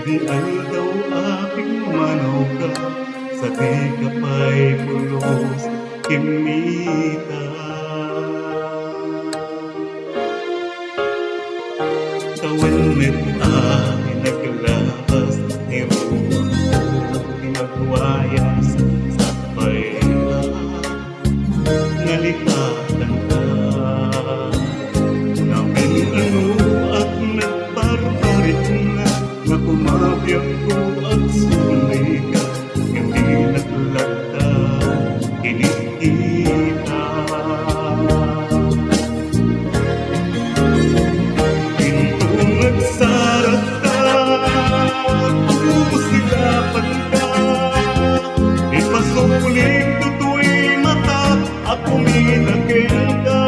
Di daw aking manawga, sa di ka pa'y pulos kimita. Tawen met ay naglabas, ni ruang ko pinagwayas sa payla, nalikatan ka. Namin ano at nagparparit na, na kumabiyang ko at sunay ka, hindi naglagta, kinikita. Pinto nagsarat ka, KUSILAPANKA, ipasuling tutoy mata, ako minagin ka.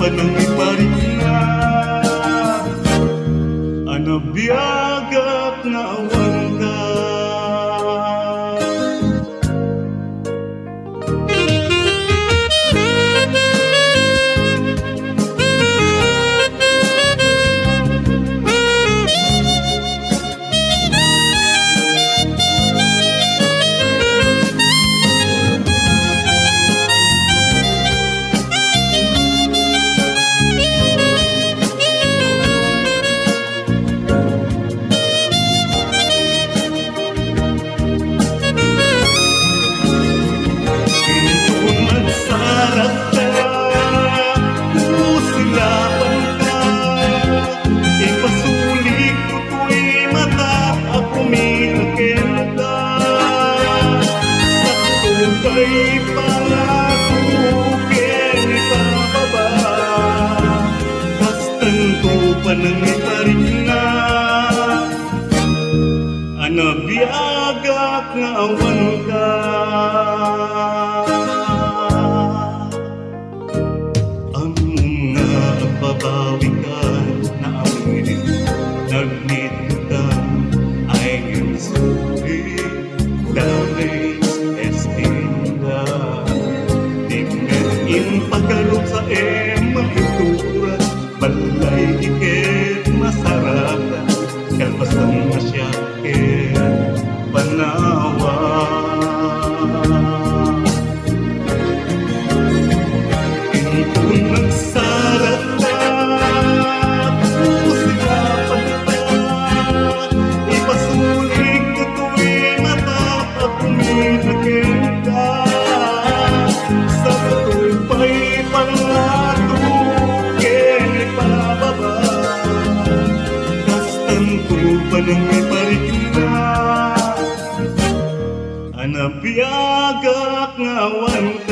Nang iparin na anabiyagak na awan ka. Ay pangako kinipababa, bastan ko panangay pa rin na anabiyagak nga awan ka. Ang nga babawi ka na amin nagnito ka ay ngisuri damay pagkalog sa mahitura, balay iket masarapan, kalpasang masyaket panawa. Pinto nagsarat na, KUSILAPANKA, ipasuling tutoy mata, ako minagin ka. Pa'y pangako kinipababa, kastan ko panangay pa rin na anabiyagak nga awan